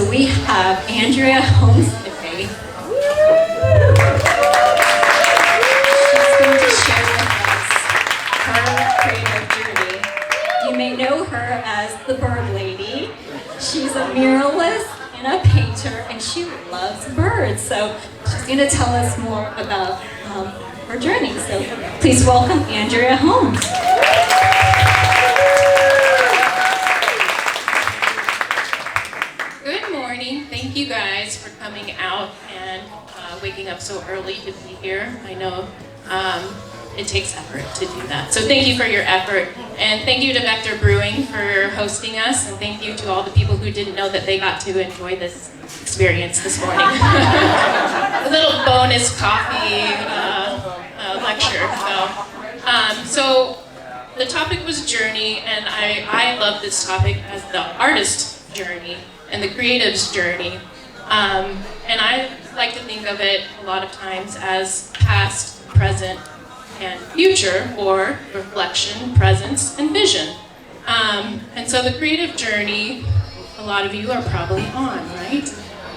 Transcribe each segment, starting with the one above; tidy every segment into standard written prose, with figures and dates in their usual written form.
So we have Andrea Holmes today. She's going to share with us her creative journey. You may know her as the Bird Lady. She's a muralist and a painter, and she loves birds. So she's going to tell us more about her journey. So please welcome Andrea Holmes. Good morning. Thank you guys for coming out and waking up so early to be here. I know it takes effort to do that. So thank you for your effort. And thank you to Vector Brewing for hosting us. And thank you to all the people who didn't know that they got to enjoy this experience this morning. A little bonus coffee lecture. So the topic was journey, and I love this topic as the artist's journey and the creative's journey. And I like to think of it a lot of times as past, present, and future, or reflection, presence, and vision. And so the creative journey, a lot of you are probably on, right?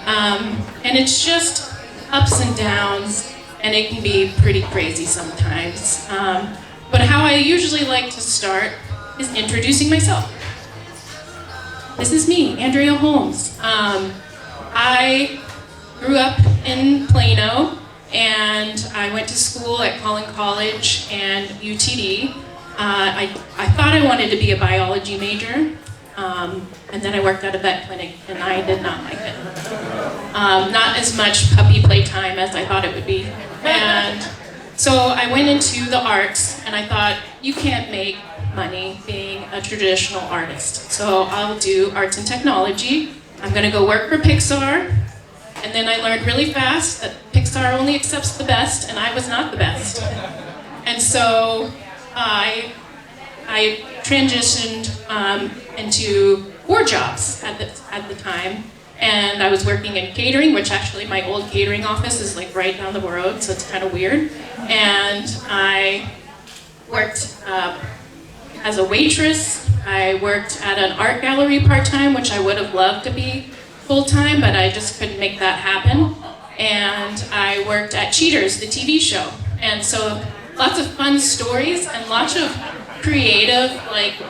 And it's just ups and downs, and it can be pretty crazy sometimes. But how I usually like to start is introducing myself. This is me, Andrea Holmes. I grew up in Plano, and I went to school at College and UTD. I thought I wanted to be a biology major, and then I worked at a vet clinic, and I did not like it. Not as much puppy playtime as I thought it would be. And so I went into the arts, and I thought, you can't make money being a traditional artist. So I'll do arts and technology. I'm gonna go work for Pixar. And then I learned really fast that Pixar only accepts the best, and I was not the best. And so I transitioned into 4 jobs at the time. And I was working in catering, which actually my old catering office is like right down the road, so it's kind of weird. And I worked as a waitress. I worked at an art gallery part-time, which I would have loved to be full-time, but I just couldn't make that happen. And I worked at Cheaters, the TV show. And so lots of fun stories and lots of creative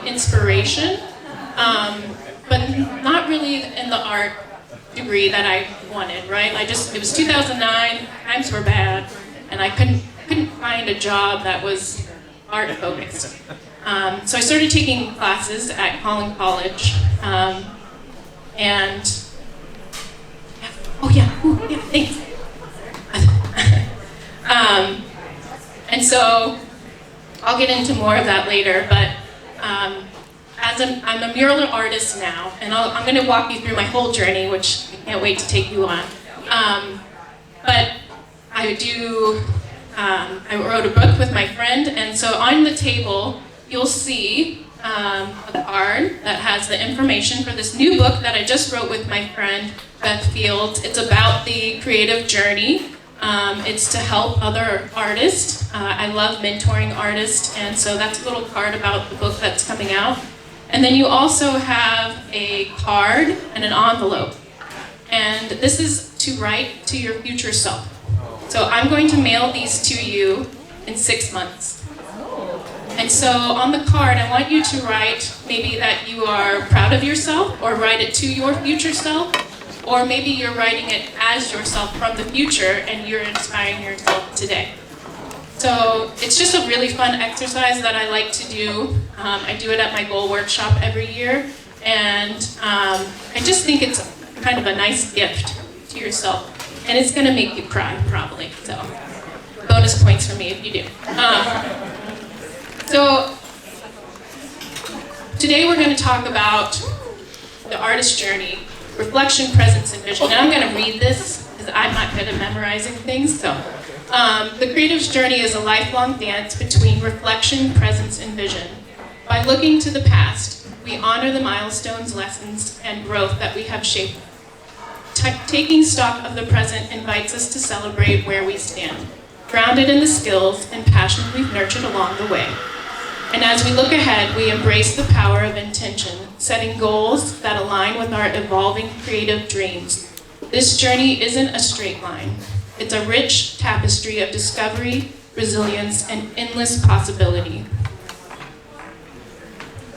inspiration, but not really in the art degree that I wanted, right? It was 2009, times were bad, and I couldn't find a job that was art focused. So I started taking classes at College, and thanks. And so I'll get into more of that later, but I'm a mural artist now, and I'm going to walk you through my whole journey, which I can't wait to take you on. But I wrote a book with my friend, and so on the table you'll see a card that has the information for this new book that I just wrote with my friend Beth Fields. It's about the creative journey. It's to help other artists. I love mentoring artists, and so that's a little card about the book that's coming out. And then you also have a card and an envelope. And this is to write to your future self. So I'm going to mail these to you in 6 months. And so on the card, I want you to write maybe that you are proud of yourself, or write it to your future self, or maybe you're writing it as yourself from the future and you're inspiring yourself today. So it's just a really fun exercise that I like to do. I do it at my goal workshop every year, and I just think it's kind of a nice gift to yourself, and it's going to make you cry probably. So bonus points for me if you do. So today we're going to talk about the artist's journey, reflection, presence, and vision. And I'm going to read this because I'm not good at memorizing things. So the creative's journey is a lifelong dance between reflection, presence, and vision. By looking to the past, we honor the milestones, lessons, and growth that we have shaped. Taking stock of the present invites us to celebrate where we stand, grounded in the skills and passion we've nurtured along the way. And as we look ahead, we embrace the power of intention, setting goals that align with our evolving creative dreams. This journey isn't a straight line. It's a rich tapestry of discovery, resilience, and endless possibility.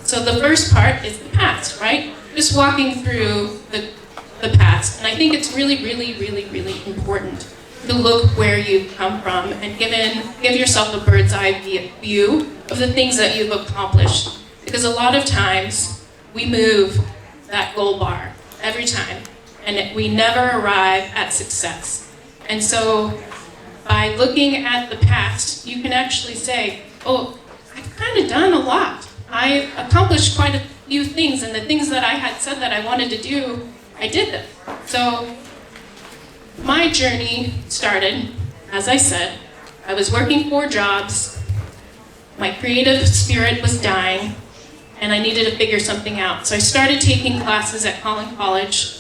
So the first part is the past, right? Just walking through the past. And I think it's really, really, really, really important to look where you've come from and give yourself a bird's eye view of the things that you've accomplished. Because a lot of times we move that goal bar every time, and we never arrive at success. And so by looking at the past, you can actually say, oh, I've kind of done a lot. I accomplished quite a few things, and the things that I had said that I wanted to do, I did them. So my journey started, as I said, I was working 4 jobs, my creative spirit was dying, and I needed to figure something out. So I started taking classes at Collin College,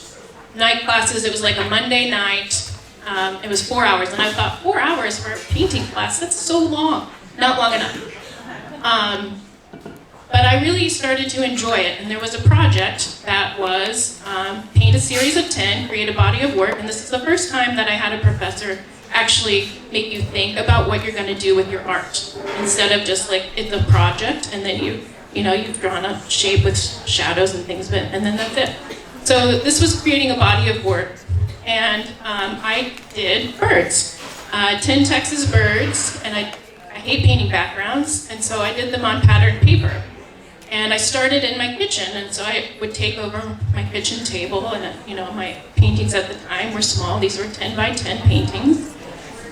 night classes. It was like a Monday night. It was 4 hours, and I thought, 4 hours for a painting class, that's so long. Not long enough. But I really started to enjoy it, and there was a project that was paint a series of 10, create a body of work, and this is the first time that I had a professor actually make you think about what you're going to do with your art, instead of just like it's a project and then you've drawn a shape with shadows and things, and then that's it. So this was creating a body of work, and I did birds, 10 Texas birds, and I hate painting backgrounds, and so I did them on patterned paper. And I started in my kitchen, and so I would take over my kitchen table, and my paintings at the time were small. These were 10 by 10 paintings,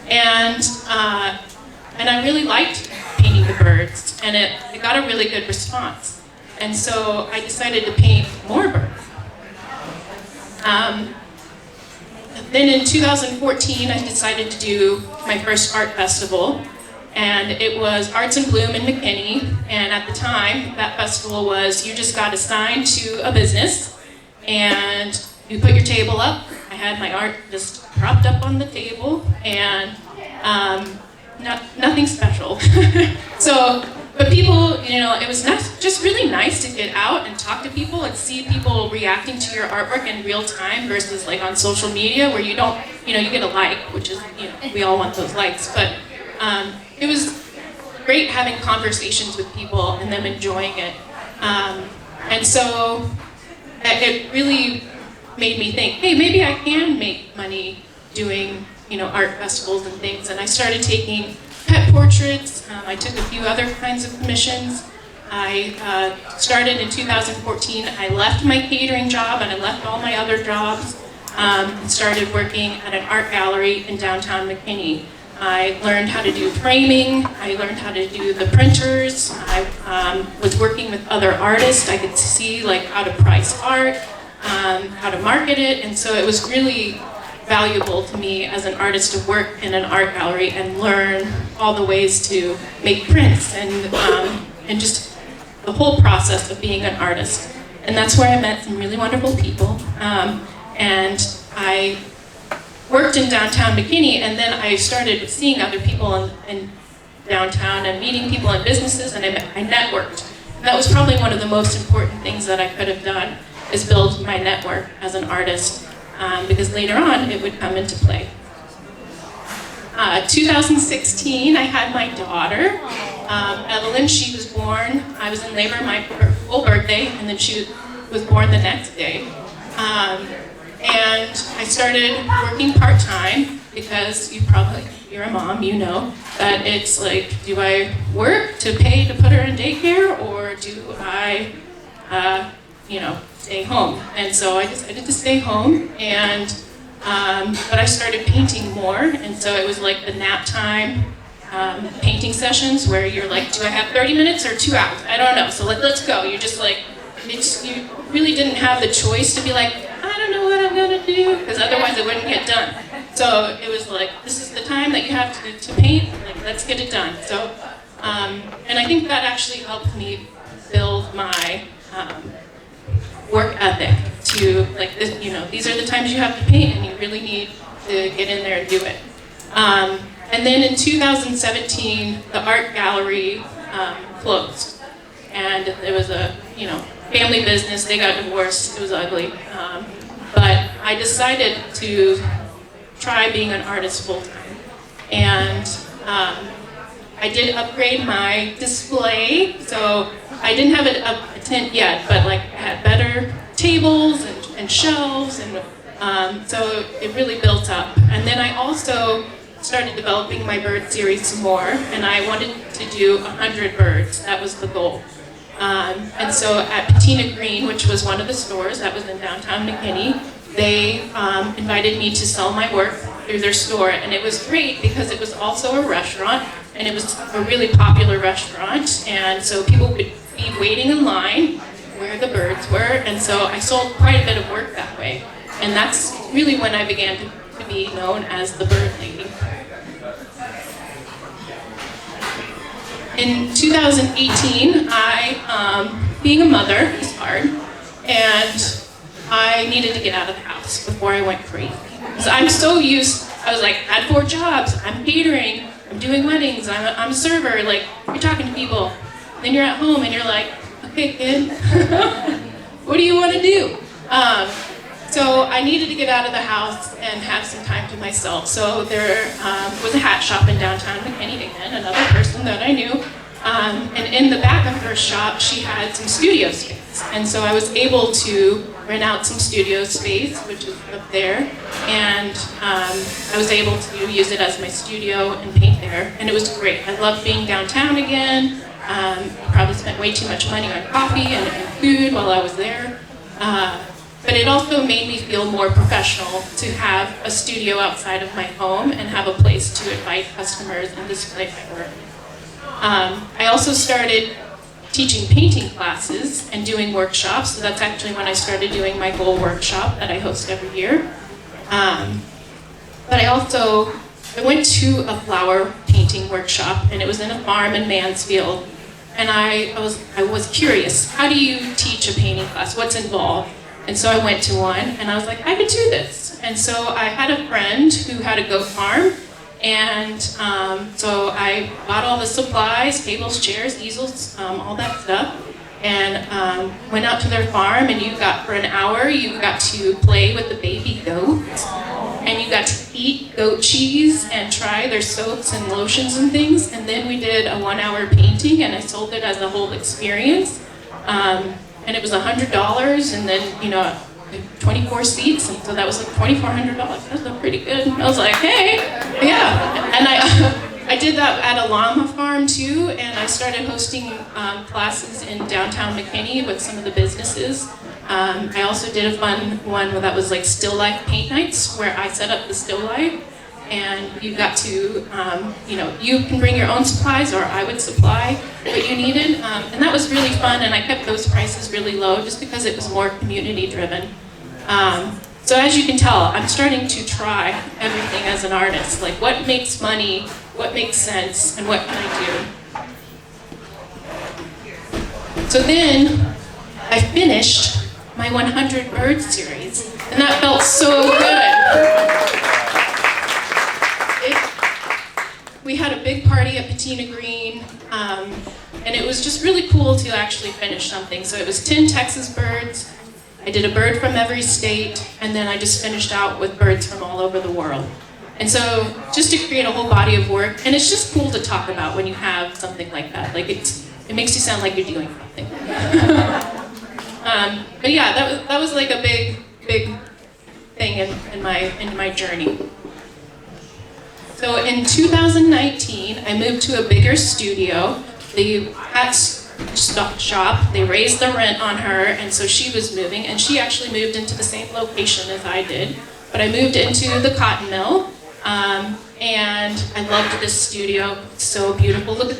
and I really liked painting the birds, and it got a really good response. And so I decided to paint more birds. Then in 2014, I decided to do my first art festival. And it was Arts in Bloom in McKinney, and at the time, that festival was, you just got assigned to a business, and you put your table up. I had my art just propped up on the table, and nothing special. But people, it was just really nice to get out and talk to people and see people reacting to your artwork in real time versus like on social media where you don't, you get a like, which is, we all want those likes, but it was great having conversations with people and them enjoying it. And so it really made me think, hey, maybe I can make money doing, art festivals and things. And I started taking pet portraits. I took a few other kinds of commissions. I started in 2014. I left my catering job and I left all my other jobs and started working at an art gallery in downtown McKinney. I learned how to do framing, I learned how to do the printers, I was working with other artists, I could see like how to price art, how to market it, and so it was really valuable to me as an artist to work in an art gallery and learn all the ways to make prints and just the whole process of being an artist. And that's where I met some really wonderful people, and I worked in downtown McKinney, and then I started seeing other people in downtown and meeting people in businesses, and I networked. And that was probably one of the most important things that I could have done, is build my network as an artist, because later on it would come into play. 2016, I had my daughter, Evelyn. She was born, I was in labor my full birthday, and then she was born the next day. And I started working part-time because you're a mom, you know that it's like, do I work to pay to put her in daycare, or do I, stay home? And so I decided to stay home, and but I started painting more, and so it was like the nap time painting sessions where you're like, do I have 30 minutes or 2 hours? I don't know, so let's go. You're just like, you really didn't have the choice to be like, I don't know what I'm gonna do, because otherwise it wouldn't get done. So it was like, this is the time that you have to paint, like let's get it done. So, and I think that actually helped me build my work ethic to like this, these are the times you have to paint and you really need to get in there and do it. And then in 2017, the art gallery closed. And there was family business. They got divorced. It was ugly. But I decided to try being an artist full time. And I did upgrade my display. So I didn't have a tent yet, but like I had better tables and shelves, and so it really built up. And then I also started developing my bird series some more, and I wanted to do 100 birds. That was the goal. And so at Patina Green, which was one of the stores that was in downtown McKinney, they invited me to sell my work through their store, and it was great because it was also a restaurant, and it was a really popular restaurant, and so people would be waiting in line where the birds were, and so I sold quite a bit of work that way, and that's really when I began to be known as the Bird Lady. In 2018, being a mother is hard, and I needed to get out of the house before I went crazy. So I was like, I had 4 jobs, I'm catering, I'm doing weddings, I'm a server, like, you're talking to people. Then you're at home and you're like, okay, kid, what do you want to do? So I needed to get out of the house and have some time to myself. So there was a hat shop in downtown McKinney again, another person that I knew. And in the back of her shop, she had some studio space. And so I was able to rent out some studio space, which is up there. And I was able to use it as my studio and paint there. And it was great. I loved being downtown again. Probably spent way too much money on coffee and food while I was there. But it also made me feel more professional to have a studio outside of my home and have a place to invite customers and display my work. I also started teaching painting classes and doing workshops, so that's actually when I started doing my goal workshop that I host every year. But I went to a flower painting workshop, and it was in a farm in Mansfield, and I was curious, how do you teach a painting class? What's involved? And so I went to one, and I was like, I could do this. And so I had a friend who had a goat farm, and so I bought all the supplies, tables, chairs, easels, all that stuff, and went out to their farm, and for an hour, you got to play with the baby goat, and you got to eat goat cheese and try their soaps and lotions and things, and then we did a 1-hour painting, and I sold it as a whole experience. And it was $100, and then, 24 seats, and so that was like $2,400. That was pretty good. I was like, hey, yeah. And I did that at a llama farm too, and I started hosting classes in downtown McKinney with some of the businesses. I also did a fun one that was like still life paint nights, where I set up the still life, and you got to, you can bring your own supplies, or I would supply what you needed, and that was really fun, and I kept those prices really low just because it was more community driven. So as you can tell, I'm starting to try everything as an artist, like what makes money, what makes sense, and what can I do? So then I finished my 100 bird series, and that felt so good. We had a big party at Patina Green, and it was just really cool to actually finish something. So it was 10 Texas birds. I did a bird from every state, and then I just finished out with birds from all over the world. And so just to create a whole body of work, and it's just cool to talk about when you have something like that. Like it makes you sound like you're doing something. But yeah, that was like a big thing in my journey. So in 2019, I moved to a bigger studio. The hat shop, they raised the rent on her, and so she was moving, and she actually moved into the same location as I did. But I moved into the cotton mill, and I loved this studio. It's so beautiful. Look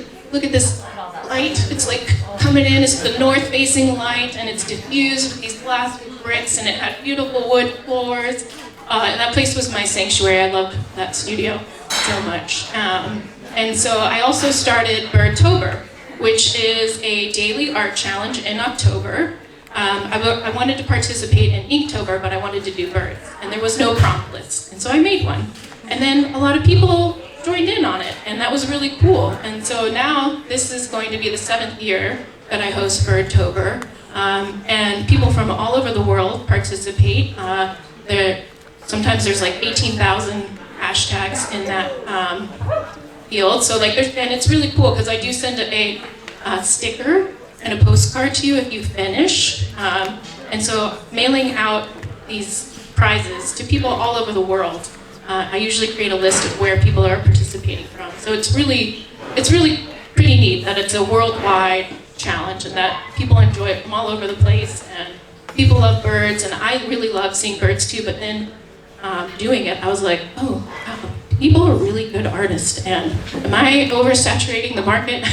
at this light. It's like coming in. It's the north-facing light, and it's diffused with these glass bricks, and it had beautiful wood floors. And that place was my sanctuary. I loved that studio so much. And so I also started Birdtober, which is a daily art challenge in October. I wanted to participate in Inktober, but I wanted to do birds, and there was no prompt list, and so I made one. And then a lot of people joined in on it, and that was really cool. And so now this is going to be the 7th year that I host Birdtober. And people from all over the world participate. Sometimes there's like 18,000 hashtags in that field. So and it's really cool because I do send a sticker and a postcard to you if you finish. And so mailing out these prizes to people all over the world. I usually create a list of where people are participating from. So it's really pretty neat that it's a worldwide challenge and that people enjoy it from all over the place, and people love birds, and I really love seeing birds too. But then doing it, I was like, oh, wow, people are really good artists, and am I oversaturating the market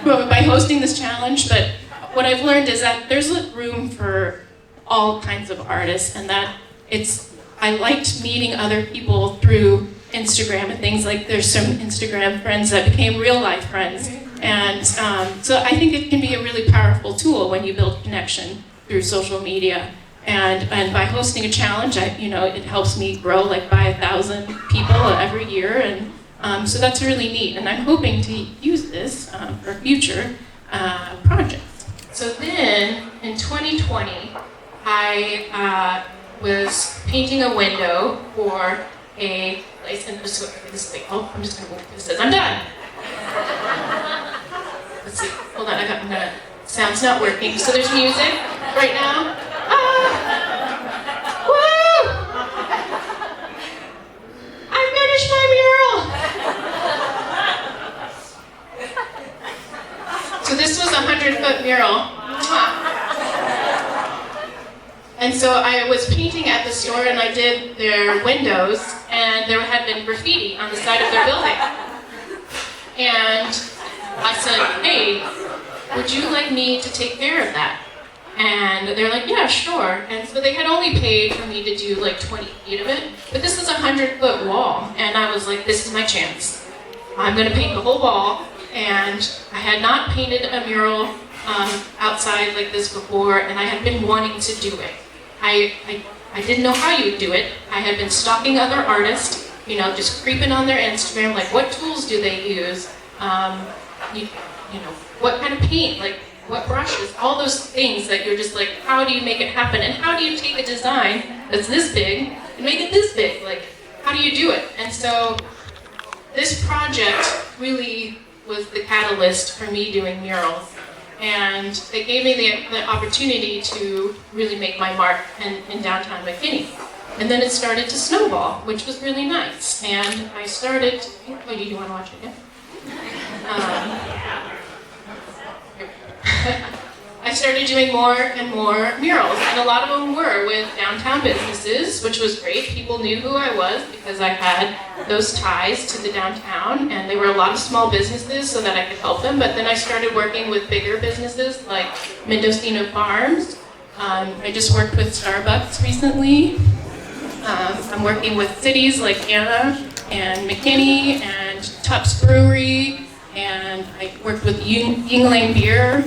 by hosting this challenge? But what I've learned is that there's room for all kinds of artists, and that I liked meeting other people through Instagram and things. Like there's some Instagram friends that became real life friends. And so I think it can be a really powerful tool when you build connection through social media. And by hosting a challenge, it helps me grow by 1,000 people every year. And so that's really neat. And I'm hoping to use this for future projects. So then in 2020, I was painting a window for a place, and I'm just going to move this. I'm done. Let's see. Hold on. Sound's not working. So there's music right now. Woo! I finished my mural. So this was a 100-foot mural. And so I was painting at the store, and I did their windows, and there had been graffiti on the side of their building. And I said, hey, would you like me to take care of that? And they're like, yeah, sure. And so they had only paid for me to do 20 feet of it, but this was a 100-foot wall, and I was like, this is my chance. I'm gonna paint the whole wall, and I had not painted a mural outside like this before, and I had been wanting to do it. I didn't know how you would do it. I had been stalking other artists, just creeping on their Instagram, what tools do they use? What kind of paint, what brushes, all those things that you're just how do you make it happen? And how do you take a design that's this big and make it this big? How do you do it? And so this project really was the catalyst for me doing murals. And it gave me the opportunity to really make my mark in downtown McKinney. And then it started to snowball, which was really nice. And I started, do you want to watch it again? I started doing more and more murals, and a lot of them were with downtown businesses, which was great. People knew who I was because I had those ties to the downtown, and there were a lot of small businesses so that I could help them. But then I started working with bigger businesses like Mendocino Farms. I just worked with Starbucks recently. I'm working with cities like Anna and McKinney and Tupps Brewery, and I worked with Yingling Beer.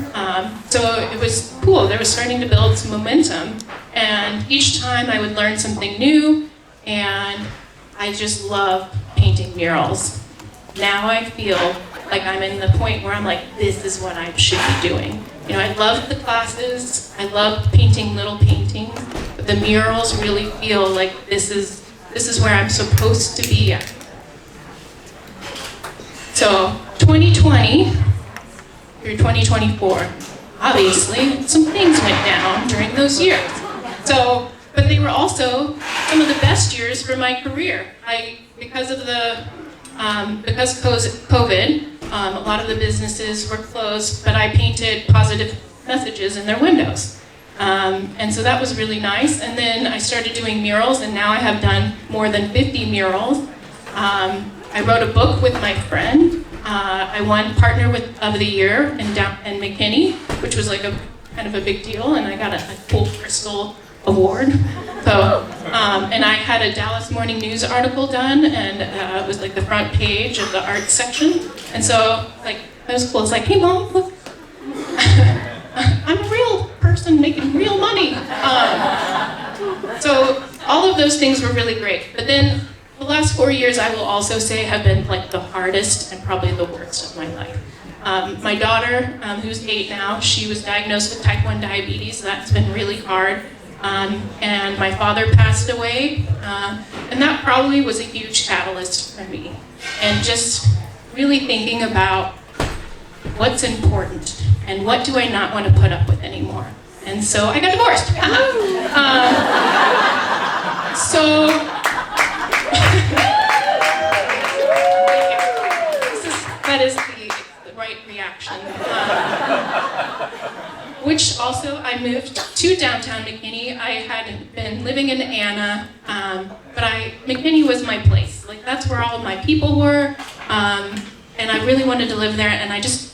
So it was cool. They were starting to build some momentum. And each time I would learn something new, and I just love painting murals. Now I feel like I'm in the point where I'm like, this is what I should be doing. I loved the classes. I loved painting little paintings, but the murals really feel like this is where I'm supposed to be at. So 2020 through 2024, obviously some things went down during those years. But they were also some of the best years for my career. Because COVID, a lot of the businesses were closed, but I painted positive messages in their windows. And so that was really nice. And then I started doing murals, and now I have done more than 50 murals. I wrote a book with my friend. I won Partner of the Year in McKinney, which was like a kind of a big deal, and I got a cool crystal award. So, and I had a Dallas Morning News article done, and it was like the front page of the art section. And so, like, that was cool. It's like, hey, Mom, look, I'm a real person making real money. So all of those things were really great. But then the last 4 years, I will also say, have been like the hardest and probably the worst of my life. My daughter, who's 8 now, she was diagnosed with type 1 diabetes. That's been really hard. And my father passed away, and that probably was a huge catalyst for me. And just really thinking about what's important and what do I not want to put up with anymore. And so I got divorced. That is the right reaction. Which also, I moved to downtown McKinney. I had been living in Anna, but McKinney was my place. Like, that's where all of my people were, and I really wanted to live there, and I just,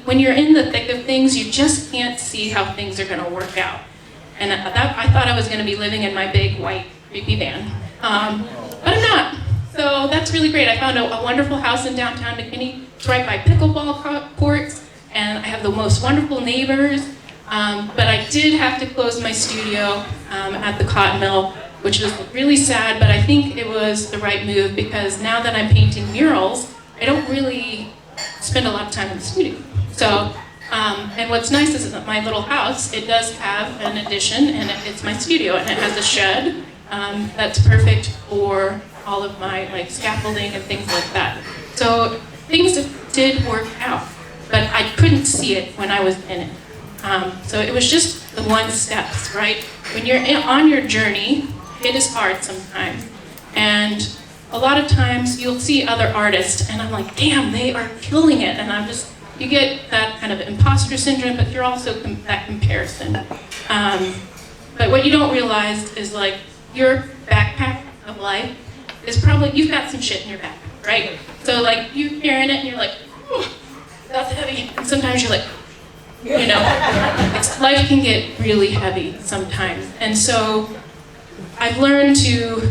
when you're in the thick of things, you just can't see how things are gonna work out. And I thought I was gonna be living in my big, white, creepy van, but I'm not. So that's really great. I found a wonderful house in downtown McKinney. It's right by pickleball courts, and I have the most wonderful neighbors. But I did have to close my studio at the cotton mill, which was really sad, but I think it was the right move because now that I'm painting murals, I don't really spend a lot of time in the studio. So, and what's nice is that my little house, it does have an addition, and it's my studio, and it has a shed that's perfect for all of my scaffolding and things like that. So things did work out, but I couldn't see it when I was in it. So it was just the one steps, right? When you're on your journey, it is hard sometimes. And a lot of times you'll see other artists and I'm like, damn, they are killing it. And you get that kind of imposter syndrome, but you're also that comparison. But what you don't realize is your backpack of life is probably, you've got some shit in your backpack, right? So you're carrying it and you're like, that's heavy. And sometimes you're like, life can get really heavy sometimes. And so I've learned to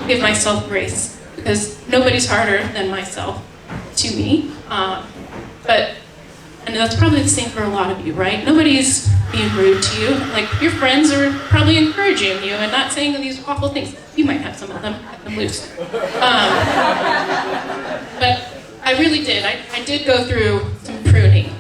give myself grace because nobody's harder than myself to me. And that's probably the same for a lot of you, right? Nobody's being rude to you. Your friends are probably encouraging you and not saying these awful things. You might have some of them, cut them loose. But I really did. I did go through some pruning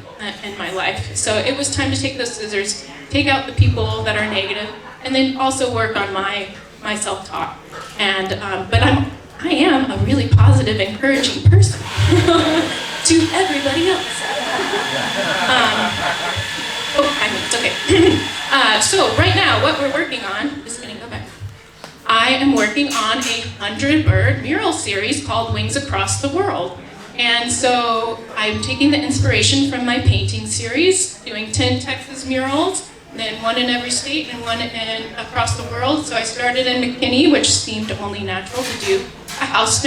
in my life. So it was time to take those scissors, take out the people that are negative, and then also work on my self-talk. And but I am a really positive, encouraging person to everybody else. It's okay. So right now, what we're working on, just gonna go back. I am working on a 100-bird mural series called Wings Across the World. And so I'm taking the inspiration from my painting series, doing 10 Texas murals, then one in every state and one across the world. So I started in McKinney, which seemed only natural to do a house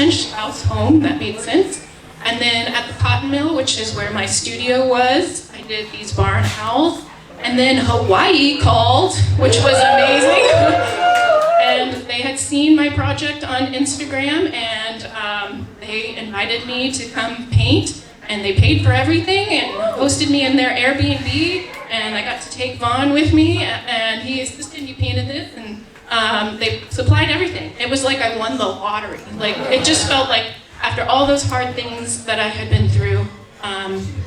home, that made sense. And then at the cotton mill, which is where my studio was, I did these barn owls. And then Hawaii called, which was amazing. And they had seen my project on Instagram, and they invited me to come paint, and they paid for everything and hosted me in their Airbnb, and I got to take Vaughn with me, and he assisted, he painted this, and they supplied everything. It was like I won the lottery. It just felt like after all those hard things that I had been through,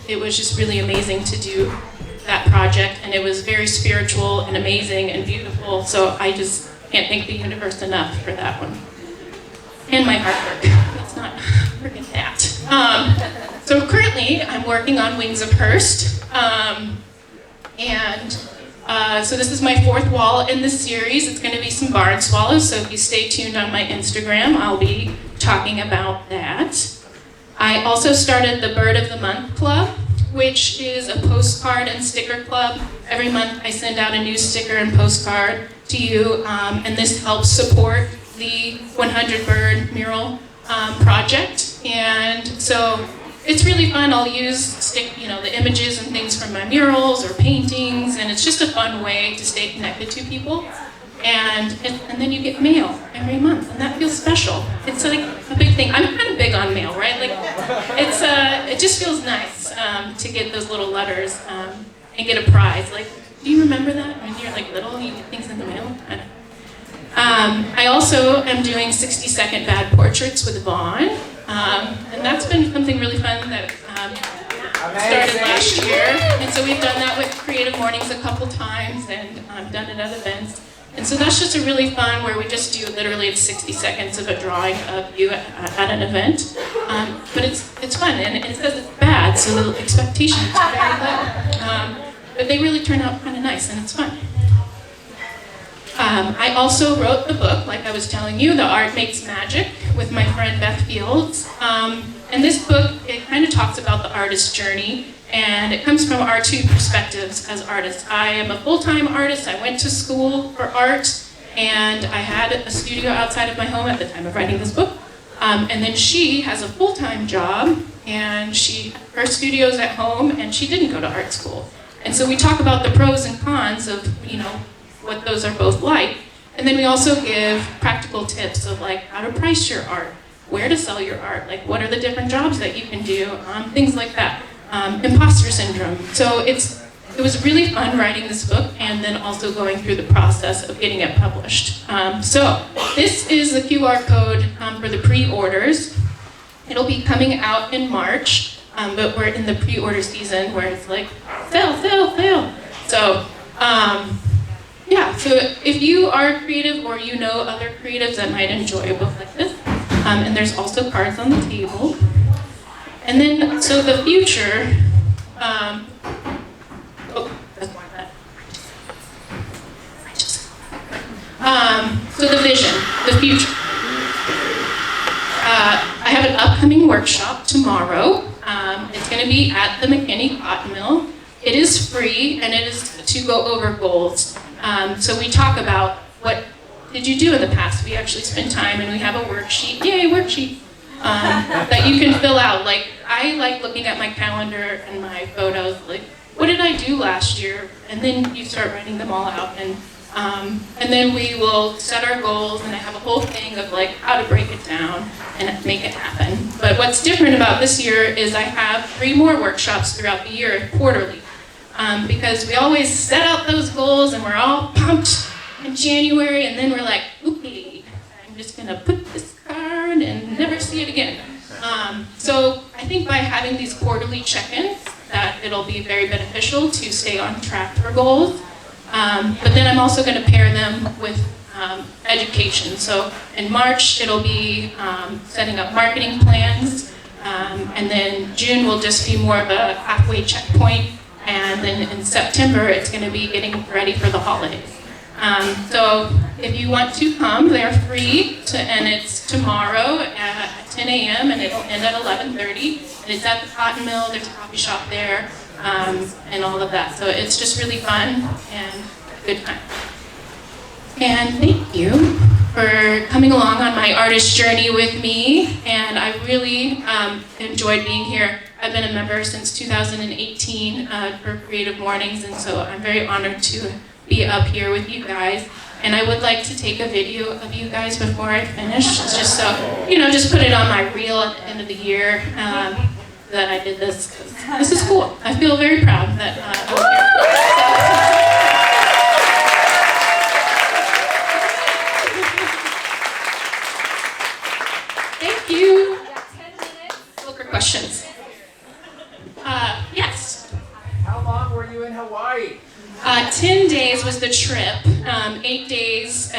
it was just really amazing to do that project, and it was very spiritual and amazing and beautiful, so I just can't thank the universe enough for that one. And my hard work. Let's not forget that. So currently, I'm working on Wings of Hearst. So this is my 4th wall in the series. It's going to be some barn swallows, so if you stay tuned on my Instagram, I'll be talking about that. I also started the Bird of the Month Club, which is a postcard and sticker club. Every month I send out a new sticker and postcard to you, and this helps support the 100-bird mural project. And so it's really fun. I'll use the images and things from my murals or paintings, and it's just a fun way to stay connected to people. And then you get mail every month, and that feels special. It's a big thing. I'm kind of big on mail, right? It just feels nice to get those little letters and get a prize. Do you remember that when you're little, you get things in the mail? I also am doing 60-second bad portraits with Vaughn, and that's been something really fun that started last year. And so we've done that with Creative Mornings a couple times and done it at events. And so that's just a really fun where we just do literally 60 seconds of a drawing of you at an event. But it's fun, and it says it's bad, so the expectations are very low. But they really turn out kind of nice, and it's fun. I also wrote the book, like I was telling you, The Art Makes Magic, with my friend Beth Fields. And this book, it kind of talks about the artist's journey, and it comes from our two perspectives as artists. I am a full-time artist. I went to school for art, and I had a studio outside of my home at the time of writing this book. And then she has a full-time job, and her studio's at home, and she didn't go to art school. And so we talk about the pros and cons of, what those are both like. And then we also give practical tips of like how to price your art, where to sell your art, like what are the different jobs that you can do, things like that. Imposter syndrome. So it was really fun writing this book and then also going through the process of getting it published. So this is the QR code for the pre-orders. It'll be coming out in March, but we're in the pre-order season where it's like, sale, sale, sale. So, yeah, so if you are creative or you know other creatives that might enjoy a book like this, and there's also cards on the table. And then, so the future, that's more of that. So the vision, the future. I have an upcoming workshop tomorrow. It's going to be at the McKinney Cotton Mill. It is free, and it is to go over goals. So we talk about what did you do in the past. We actually spend time, and we have a worksheet. Yay, worksheet! That you can fill out. Like, I like looking at my calendar and my photos, like, what did I do last year? And then you start writing them all out. And then we will set our goals, and I have a whole thing of like how to break it down and make it happen. But what's different about this year is I have 3 more workshops throughout the year, quarterly. Because we always set out those goals and we're all pumped in January, and then we're like, okay, I'm just gonna put this card and never see it again. So I think by having these quarterly check-ins, that it'll be very beneficial to stay on track for goals. But then I'm also gonna pair them with education. So in March, it'll be setting up marketing plans, and then June will just be more of a halfway checkpoint. And then in September, it's going to be getting ready for the holidays. So if you want to come, they're free, and it's tomorrow at 10 a.m. and it'll end at 11:30. And it's at the Cotton Mill. There's a coffee shop there, and all of that. So it's just really fun and a good time. And thank you for coming along on my artist journey with me. And I really enjoyed being here. I've been a member since 2018 for Creative Mornings, and so I'm very honored to be up here with you guys. And I would like to take a video of you guys before I finish, just so, just put it on my reel at the end of the year that I did this. This is cool. I feel very proud that I'm here. Thank you. We got 10 minutes. Look for questions. Yes. How long were you in Hawaii? 10 days was the trip. 8 days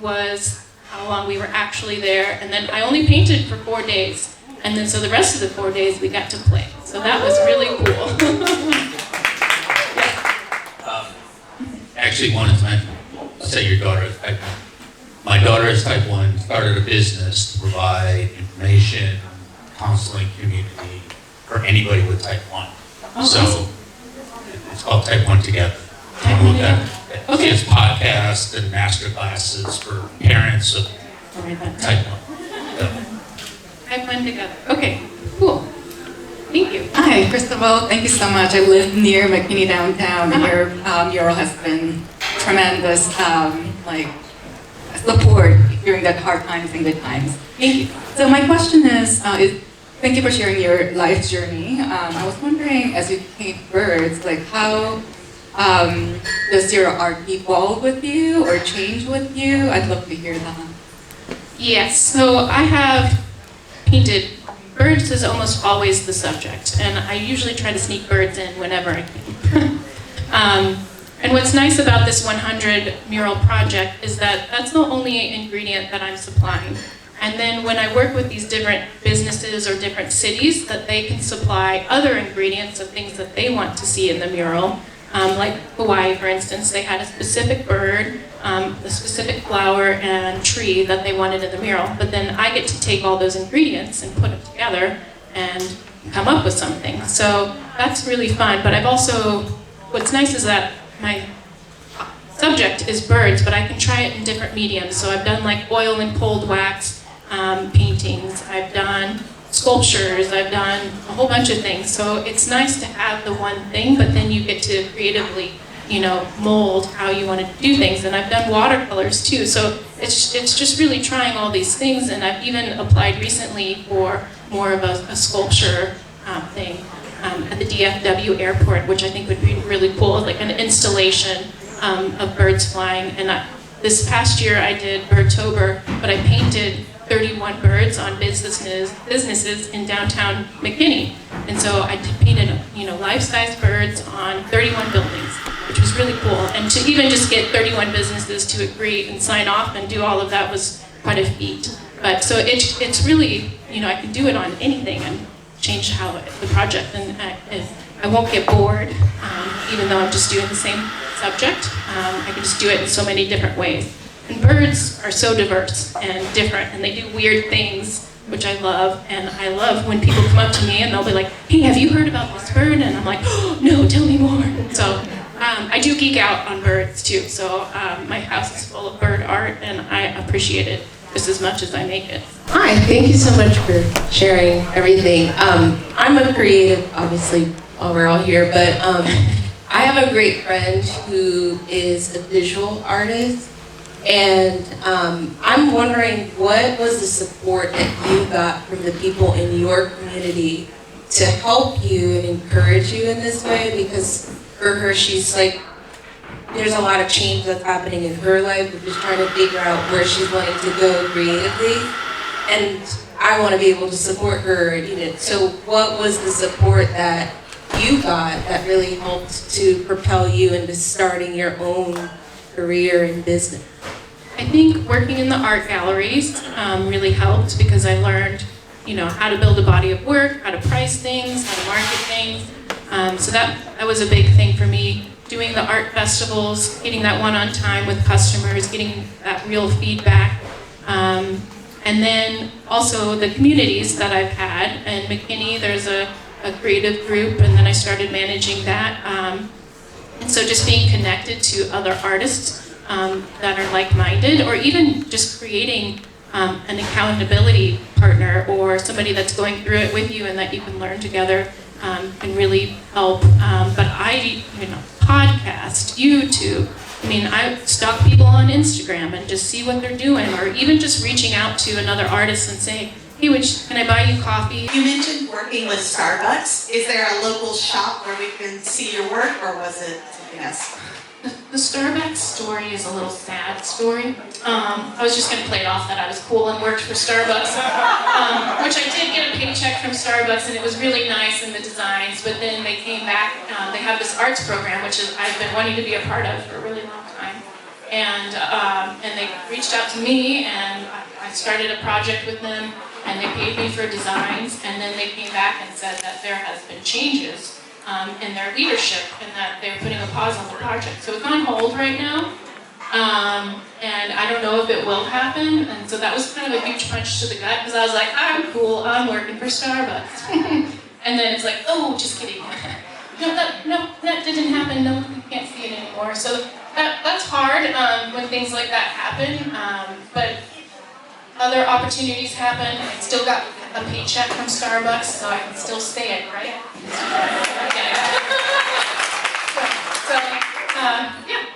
was how long we were actually there. And then I only painted for 4 days. And then so the rest of the 4 days we got to play. So that was really cool. Actually wanted to say your daughter is type 1. My daughter is type 1, started a business to provide information, counseling, community for anybody with type 1. Oh, So awesome. it's called Type 1 Together. Type 1 Together. She has podcasts and master classes for parents of I'll write that down. type 1. So, Type 1 together. Okay, cool. Thank you. Hi, first of all, thank you so much. I live near McKinney downtown, and your mural has been tremendous, support during that hard times and good times. Thank you. So my question is thank you for sharing your life journey. I was wondering, as you paint birds, how does your art evolve with you or change with you? I'd love to hear that. Yes, so I have painted birds is almost always the subject, and I usually try to sneak birds in whenever I can. And what's nice about this 100 mural project is that that's the only ingredient that I'm supplying. And then when I work with these different businesses or different cities, that they can supply other ingredients of things that they want to see in the mural. Like Hawaii, for instance, they had a specific bird, a specific flower and tree that they wanted in the mural. But then I get to take all those ingredients and put them together and come up with something. So that's really fun. But I've also, what's nice is that my subject is birds, but I can try it in different mediums. So I've done like oil and cold wax paintings. I've done sculptures. I've done a whole bunch of things. So it's nice to have the one thing, but then you get to creatively, mold how you want to do things. And I've done watercolors too. So it's just really trying all these things. And I've even applied recently for more of a sculpture thing at the DFW airport, which I think would be really cool, like an installation of birds flying. And this past year I did Birdtober, but I painted 31 birds on businesses in downtown McKinney. And so I painted, life-size birds on 31 buildings, which was really cool. And to even just get 31 businesses to agree and sign off and do all of that was quite a feat. But so it's really, I can do it on anything and change the project. And I won't get bored, even though I'm just doing the same subject. I can just do it in so many different ways. And birds are so diverse and different, and they do weird things, which I love. And I love when people come up to me and they'll be like, hey, have you heard about this bird? And I'm like, oh, no, tell me more. So I do geek out on birds too. So my house is full of bird art, and I appreciate it just as much as I make it. Hi, thank you so much for sharing everything. I'm a creative, obviously, we're all here, but I have a great friend who is a visual artist, and I'm wondering, what was the support that you got from the people in your community to help you and encourage you in this way? Because for her, she's like, there's a lot of change that's happening in her life. We're just trying to figure out where she's wanting to go creatively. And I want to be able to support her. So what was the support that you got that really helped to propel you into starting your own career in business? I think working in the art galleries really helped, because I learned, how to build a body of work, how to price things, how to market things. So that was a big thing for me. Doing the art festivals, getting that one-on time with customers, getting that real feedback. And then also the communities that I've had. In McKinney, there's a creative group, and then I started managing that. And so just being connected to other artists that are like-minded, or even just creating an accountability partner or somebody that's going through it with you and that you can learn together can really help. But podcast, YouTube, I stalk people on Instagram and just see what they're doing, or even just reaching out to another artist and saying, hey, can I buy you coffee? You mentioned working with Starbucks. Is there a local shop where we can see your work, or was it something else? The Starbucks story is a little sad story. I was just going to play it off that I was cool and worked for Starbucks, which I did get a paycheck from Starbucks, and it was really nice in the designs. But then they came back. They have this arts program, which I've been wanting to be a part of for a really long time. And they reached out to me, and I started a project with them, and they paid me for designs. And then they came back and said that there has been changes in their leadership, and that they're putting a pause on the project. So it's on hold right now, and I don't know if it will happen. And so that was kind of a huge punch to the gut, because I was like, I'm cool, I'm working for Starbucks. And then it's like, oh, just kidding. No, that didn't happen. No, you can't see it anymore. So that's hard when things like that happen. But other opportunities happen. I still got a paycheck from Starbucks, so I can still say it, right? Okay. So, yeah.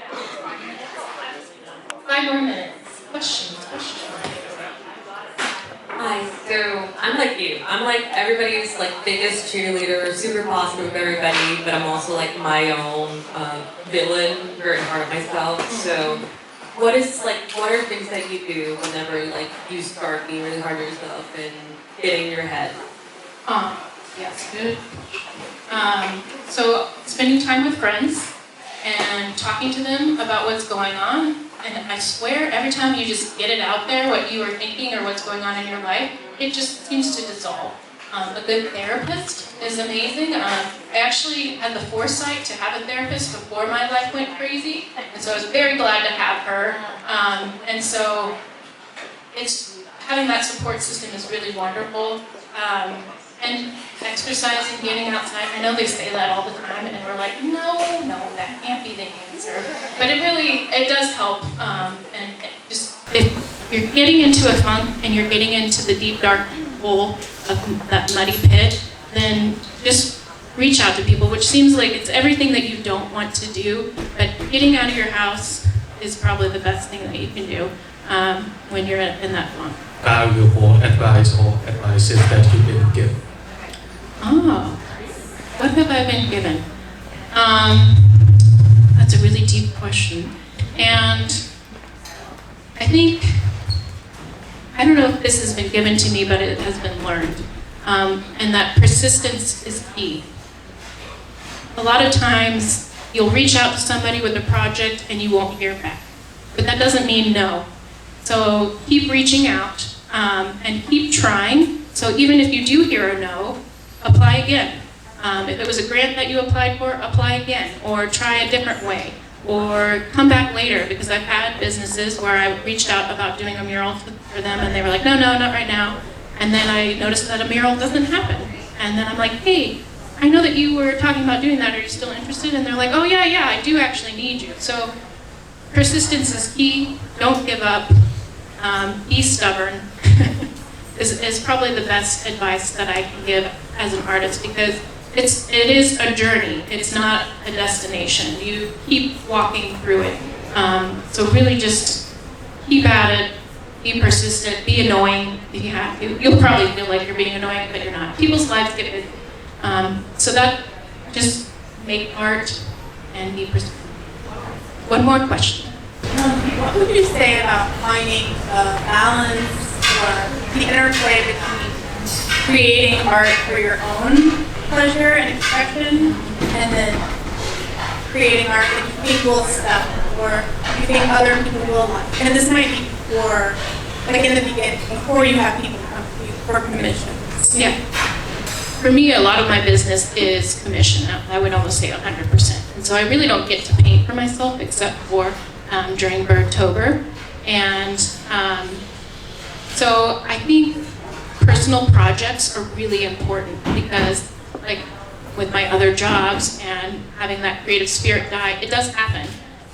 5 more minutes. Questions. Hi, so I'm like you. I'm like everybody's biggest cheerleader, super positive with everybody, but I'm also like my own villain, very hard on myself. So what are things that you do whenever you start being really hard on yourself and getting in your head? Yes, good. So spending time with friends and talking to them about what's going on. And I swear, every time you just get it out there, what you are thinking or what's going on in your life, it just seems to dissolve. A good therapist is amazing. I actually had the foresight to have a therapist before my life went crazy, and so I was very glad to have her. And so it's having that support system is really wonderful. And exercising, getting outside. I know they say that all the time, and we're like, no, that can't be the answer. But it does help. And just if you're getting into a funk and you're getting into the deep dark hole of that muddy pit, then just reach out to people, which seems like it's everything that you don't want to do. But getting out of your house is probably the best thing that you can do when you're in that funk. Valuable advice or advices that you didn't give? Oh, what have I been given? That's a really deep question. And I don't know if this has been given to me, but it has been learned. And that persistence is key. A lot of times you'll reach out to somebody with a project and you won't hear back. But that doesn't mean no. So keep reaching out and keep trying. So even if you do hear a no, apply again. If it was a grant that you applied for, apply again, or try a different way, or come back later, because I've had businesses where I reached out about doing a mural for them and they were like, no, not right now. And then I noticed that a mural doesn't happen. And then I'm like, hey, I know that you were talking about doing that, are you still interested? And they're like, oh yeah, I do actually need you. So persistence is key, don't give up, be stubborn. is probably the best advice that I can give as an artist, because it is a journey. It's not a destination. You keep walking through it. So really just keep at it, be persistent, be annoying if you have to. You'll probably feel like you're being annoying, but you're not. People's lives get busy. So that, just make art and be persistent. One more question. What would you say about finding a balance or the interplay between creating art for your own pleasure and expression, and then creating art that you think will sell or you think other people will like? And this might be for, like in the beginning, before you have people come to you for commissions. Yeah. For me, a lot of my business is commission. I would almost say 100%. And so I really don't get to paint for myself except for during Birdtober. And so I think personal projects are really important, because like with my other jobs and having that creative spirit die, it does happen.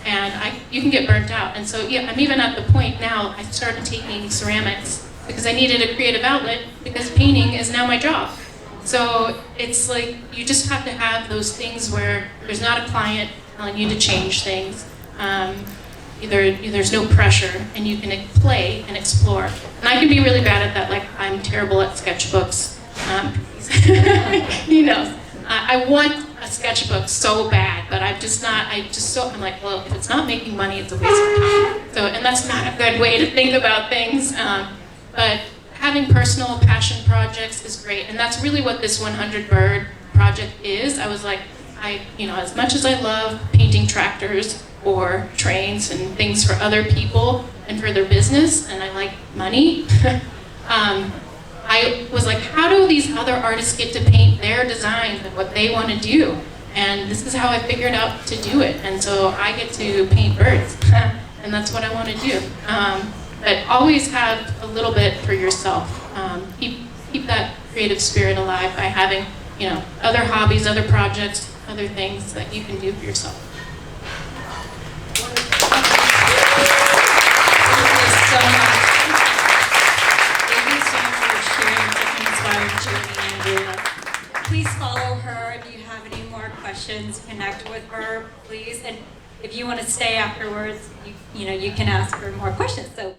And you can get burnt out. And so yeah, I'm even at the point now, I started taking ceramics because I needed a creative outlet, because painting is now my job. So it's like, you just have to have those things where there's not a client telling you to change things. There's no pressure, and you can play and explore. And I can be really bad at that, like I'm terrible at sketchbooks. He knows. I want a sketchbook so bad, but I'm like, well, if it's not making money, it's a waste of time. So, and that's not a good way to think about things. But having personal passion projects is great, and that's really what this 100 Bird project is. I was like, as much as I love painting tractors or trains and things for other people and for their business, and I like money, I was like, how do these other artists get to paint their designs and what they want to do? And this is how I figured out to do it. And so I get to paint birds, and that's what I want to do. But always have a little bit for yourself. Keep that creative spirit alive by having, other hobbies, other projects, other things that you can do for yourself. Thank you so much for sharing such an inspiring journey, Andrea. Please follow her if you have any more questions. Connect with her, please. And if you want to stay afterwards, you can ask her more questions. So.